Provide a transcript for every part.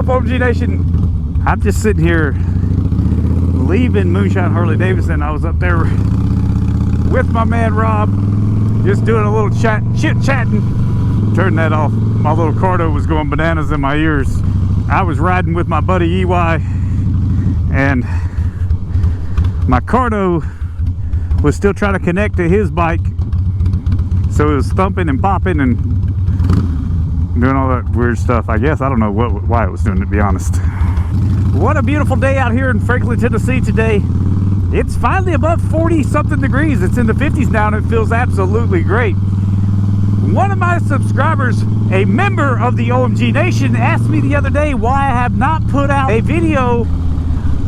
up, OMG Nation? I'm just sitting here leaving Moonshine Harley Davidson. I was up there with my man Rob, just doing a little chit-chatting. Turned that off. My little Cardo was going bananas in my ears. I was riding with my buddy EY, and my Cardo was still trying to connect to his bike, so it was thumping and popping and doing all that weird stuff. I guess I don't know why it was doing it, to be honest. What a beautiful day out here in Franklin, Tennessee today. It's finally above 40 something degrees. It's in the 50s now and it feels absolutely great. One of my subscribers, a member of the OMG Nation, asked me the other day why I have not put out a video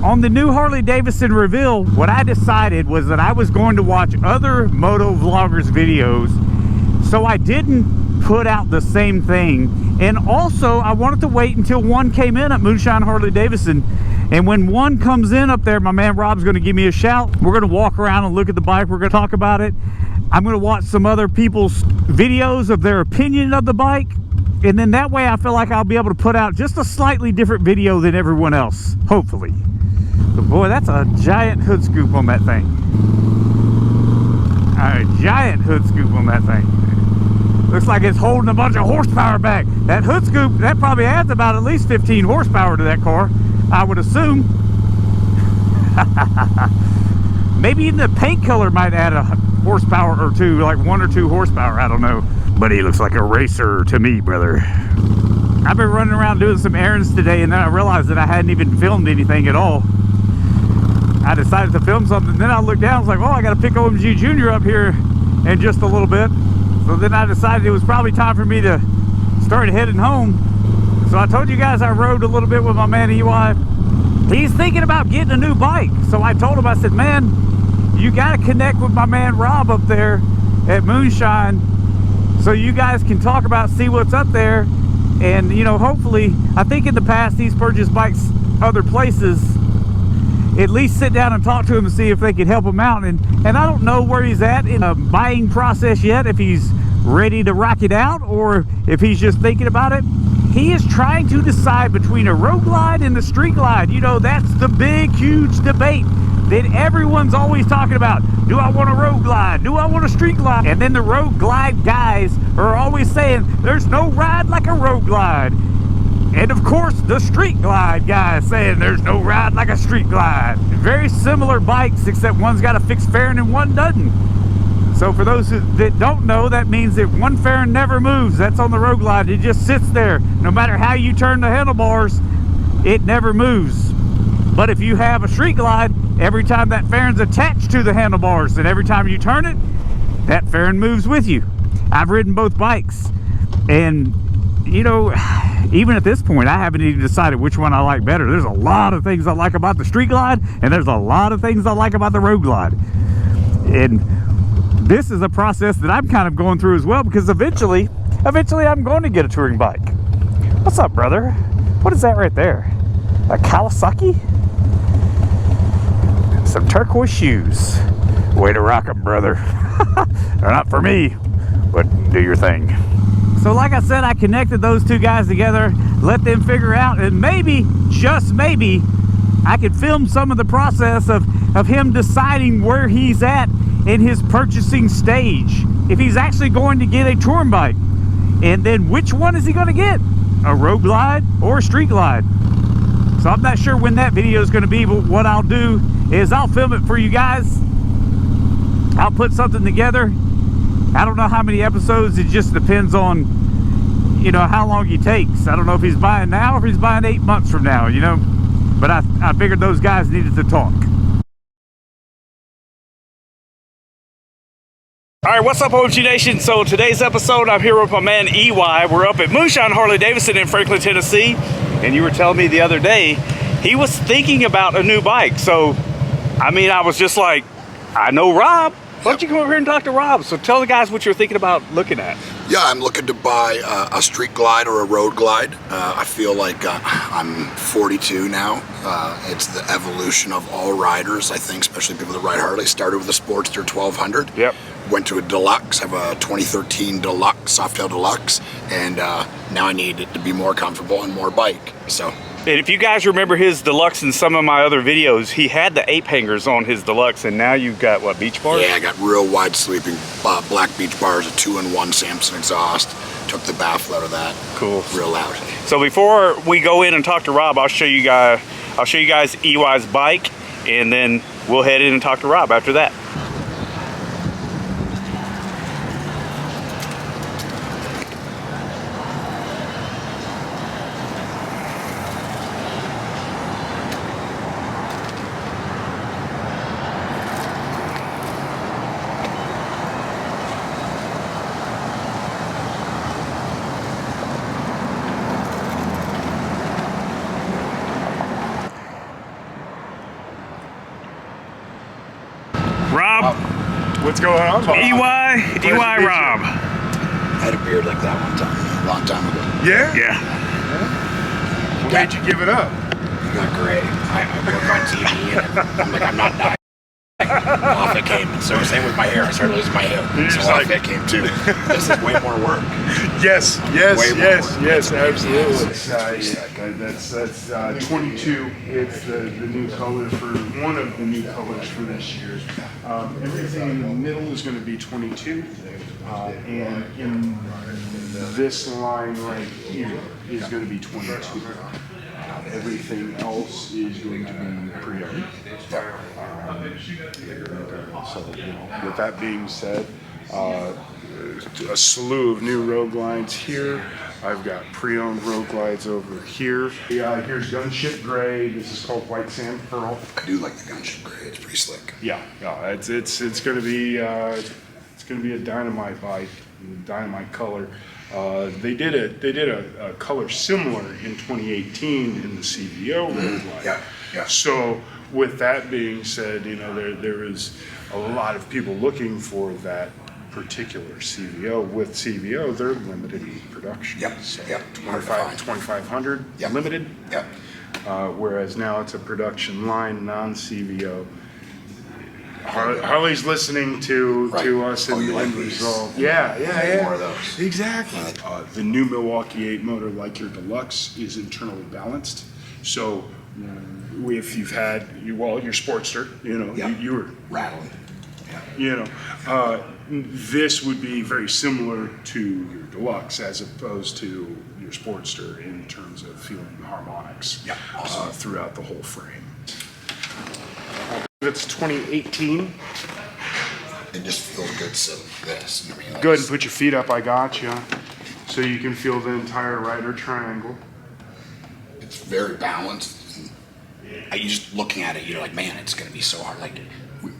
on the new Harley Davidson Revzilla. What I decided was that I was going to watch other moto vloggers videos, so I didn't put out the same thing. And also I wanted to wait until one came in at Moonshine Harley Davidson, and when one comes in up there, my man Rob's going to give me a shout. We're going to walk around and look at the bike. We're going to talk about it. I'm going to watch some other people's videos of their opinion of the bike, and then that way I feel like I'll be able to put out just a slightly different video than everyone else, hopefully. But boy, that's a giant hood scoop on that thing. A giant hood scoop on that thing. Looks like it's holding a bunch of horsepower back. That hood scoop, that probably adds about at least 15 horsepower to that car, I would assume. Maybe even the paint color might add a horsepower or two, like 1 or 2 horsepower, I don't know. But he looks like a racer to me, brother. I've been running around doing some errands today, and then I realized that I hadn't even filmed anything at all. I decided to film something, then I looked down, I was like, oh, I gotta pick OMG Jr. up here in just a little bit. So then I decided it was probably time for me to start heading home. So I told you guys I rode a little bit with my man EY. He's thinking about getting a new bike. So I told him, I said, man, you got to connect with my man Rob up there at Moonshine so you guys can talk about, see what's up there. And, you know, hopefully, I think in the past he's purchased bikes other places. At least sit down and talk to him and see if they can help him out. And I don't know where he's at in the buying process yet, if he's ready to rock it out or if he's just thinking about it. He is trying to decide between a road glide and the street glide. You know, that's the big, huge debate that everyone's always talking about. Do I want a road glide? Do I want a street glide? And then the road glide guys are always saying, there's no ride like a road glide. And of course, the street glide guys saying there's no ride like a street glide. Very similar bikes, except one's got a fixed fairing and one doesn't. So for those that don't know, that means that one fairing never moves. That's on the road glide. It just sits there. No matter how you turn the handlebars, it never moves. But if you have a street glide, every time that fairing's attached to the handlebars, and every time you turn it, that fairing moves with you. I've ridden both bikes, and you know, even at this point, I haven't even decided which one I like better. There's a lot of things I like about the street glide, and there's a lot of things I like about the road glide. And this is a process that I'm kind of going through as well, because eventually I'm going to get a touring bike. What's up, brother? What is that right there? A Kawasaki? Some turquoise shoes. Way to rock them, brother. They're not for me, but do your thing. So like I said, I connected those two guys together, let them figure out, and maybe, just maybe, I could film some of the process of him deciding where he's at in his purchasing stage. If he's actually going to get a touring bike, and then which one is he going to get? A road glide or a street glide? So I'm not sure when that video is going to be, but what I'll do is I'll film it for you guys. I'll put something together. I don't know how many episodes. It just depends on, you know, how long he takes. I don't know if he's buying now or if he's buying 8 months from now, you know. But I figured those guys needed to talk. All right, what's up, OMG Nation? So today's episode, I'm here with my man EY. We're up at Moonshine Harley Davidson in Franklin, Tennessee. And you were telling me the other day, he was thinking about a new bike. So, I mean, I was just like, I know Rob. Why don't you come over here and talk to Rob? So tell the guys what you're thinking about looking at. Yeah, I'm looking to buy a street glide or a road glide. I feel like I'm 42 now. It's the evolution of all riders, I think, especially people that ride Harley. Started with a Sportster 1200. Yep. Went to a Deluxe, have a 2013 Deluxe, Softail Deluxe, and now I need it to be more comfortable and more bike. So. And if you guys remember his Deluxe in some of my other videos, he had the ape hangers on his Deluxe, and now you've got, what, beach bars? Yeah, I got real wide sleeping black beach bars, a 2-in-1 Samson exhaust. Took the baffle out of that. Cool. Real loud. So before we go in and talk to Rob, I'll show you guys EY's bike, and then we'll head in and talk to Rob after that. Rob, what's going on, Bob? EY Rob. I had a beard like that one time, a long time ago. Yeah? Yeah. What made you give it up? I got gray. I work on TV, and I'm like, I'm not dying. Off it came, and so same with my hair. I started losing my hair, so off it came too. This is way more work. Yes, absolutely. That's 22. It's the new color for one of the new colors for this year. Everything in the middle is going to be 22, and in this line right here is going to be 22. Everything else is going to be pre-owned. So, with that being said, a slew of new road glides here. I've got pre-owned road glides over here. Here's Gunship Gray. This is called White Sand Pearl. I do like the Gunship Gray. It's pretty slick. Yeah, it's going to be a dynamite bike, dynamite color. They did a color similar in 2018 in the CVO road glide. Yeah. So with that being said, there is a lot of people looking for that particular CVO. With CVO, they're limited in production. So 2500 limited. Whereas now it's a production line, non-CVO. Harley's listening to us and Resolve. More of those. Exactly. The new Milwaukee 8 motor, like your Deluxe, is internally balanced. So if you've had your Sportster, you were rattling. This would be very similar to your Deluxe as opposed to your Sportster in terms of feeling the harmonics throughout the whole frame. It's 2018. It just feels good sitting like this. Go ahead and put your feet up, I got you. So you can feel the entire rider triangle. It's very balanced. You just looking at it, you're like, man, it's going to be so hard. Like,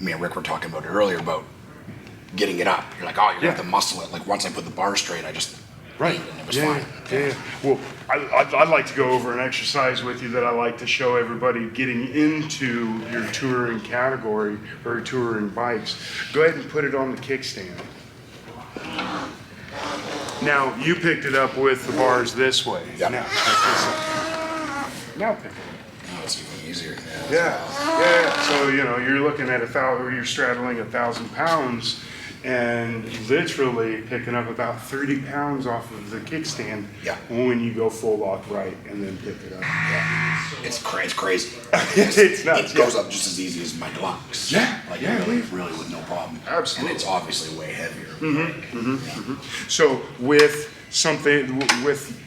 me and Rick were talking about it earlier about getting it up. You're like, oh, you're going to have to muscle it. Like, once I put the bar straight, I just... Right. And it was fine. Yeah. Well, I'd like to go over an exercise with you that I like to show everybody getting into your touring category or touring bikes. Go ahead and put it on the kickstand. Now, you picked it up with the bars this way. Yeah. Now pick it up. Oh, it's even easier. Yeah. So, you're looking at you're straddling 1,000 pounds and literally picking up about 30 pounds off of the kickstand when you go full lock right and then pick it up. Yeah. It's crazy. It's nuts. It goes up just as easy as my Deluxe. Really with no problem. Absolutely. And it's obviously way heavier. So with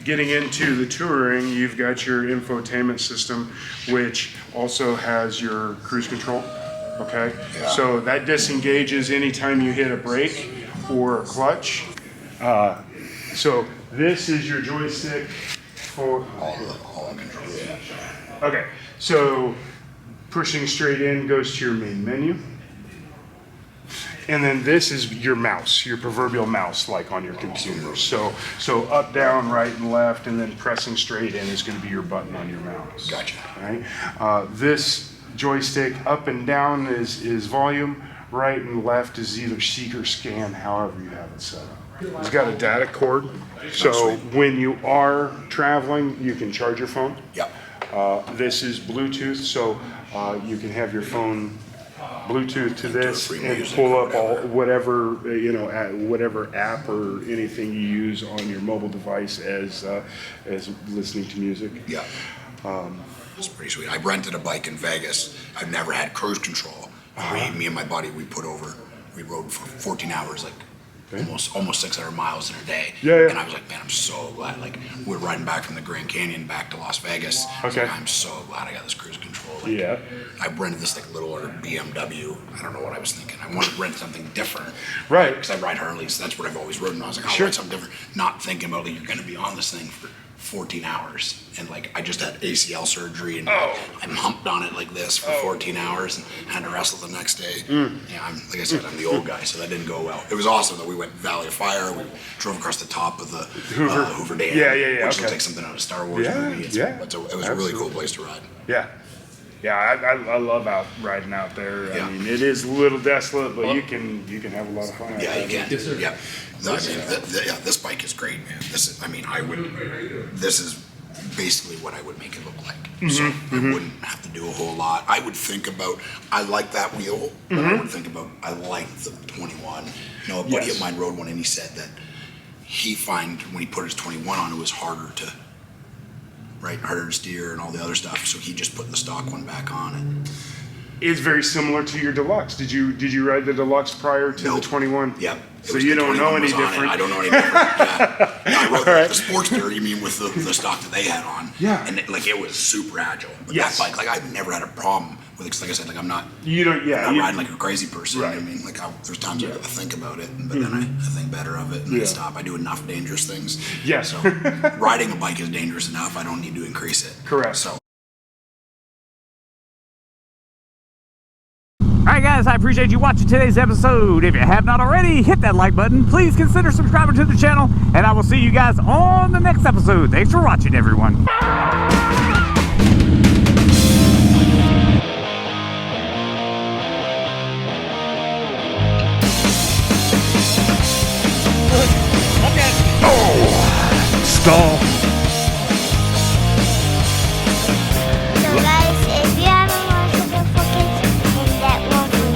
getting into the touring, you've got your infotainment system, which also has your cruise control. Okay, so that disengages anytime you hit a brake or a clutch. So this is your joystick for all the control. Okay, so pushing straight in goes to your main menu. And then this is your mouse, your proverbial mouse, like on your computer. So up, down, right, and left, and then pressing straight in is going to be your button on your mouse. Gotcha. Right? This joystick up and down is volume, right and left is either seek or scan, however you have it set up. It's got a data cord, so when you are traveling, you can charge your phone. Yep. This is Bluetooth, so you can have your phone Bluetooth to this and pull up all whatever whatever app or anything you use on your mobile device as listening to music. Yeah. It's pretty sweet. I rented a bike in Vegas. I've never had cruise control. Me and my buddy, we rode for 14 hours, like almost 600 miles in a day. Yeah. And I was like, man, I'm so glad. Like, we're riding back from the Grand Canyon back to Las Vegas. Okay. Like, I'm so glad I got this cruise control. Like, Yeah. I rented this like little BMW. I don't know what I was thinking. I wanted to rent something different. Right. Because I ride Harleys. So that's what I've always ridden. I was like, I'll Sure. ride something different. Not thinking about, like, you're going to be on this thing for 14 hours. And like, I just had ACL surgery and I'm humped on it like this for 14 hours and had to wrestle the next day. Yeah, like I said, I'm the old guy, so that didn't go well. It was awesome though. We went Valley of Fire. We drove across the top of the Hoover Dam. Yeah, which okay. looks like something out of a Star Wars movie. It was a really cool place to ride. Yeah. Yeah, I love riding out there. Yeah. I mean, it is a little desolate, but you can have a lot of fun out Yeah, there. you can. Yeah. No, I mean, this bike is great, man. This is basically what I would make it look like. So I wouldn't have to do a whole lot. I would think about, I like that wheel, but I would think about, I like the 21. You know, a buddy of mine rode one and he said that he find when he put his 21 on, it was harder to steer and all the other stuff. So he just put the stock one back on it. It's very similar to your Deluxe. Did you ride the Deluxe prior to the 21? Yep. So you don't know any different? I don't know any different. Yeah. I rode the Sportster, you mean, with the stock that they had on. Yeah. And it was super agile. But Yes. that bike, like, I've never had a problem with it. 'Cause like I said, like, I'm not riding like a crazy person. Right. I mean, like, there's times I have to think about it, but then I think better of it and I stop. I do enough dangerous things. Yes. So riding a bike is dangerous enough. I don't need to increase it. Correct. So. Alright guys, I appreciate you watching today's episode. If you have not already, hit that like button. Please consider subscribing to the channel, and I will see you guys on the next episode. Thanks for watching, everyone. Stall. So guys, if you haven't watched it, don't forget to hit that one button.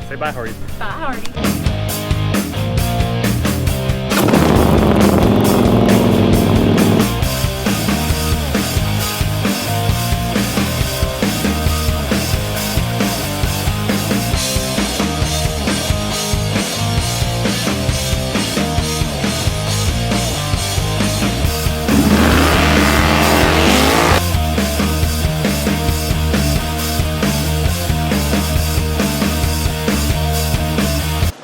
Say bye, Hardy. Bye, Hardy.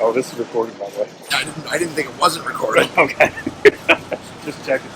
Oh, this is recorded, by the way. I didn't think it wasn't recorded. Okay. Just checking.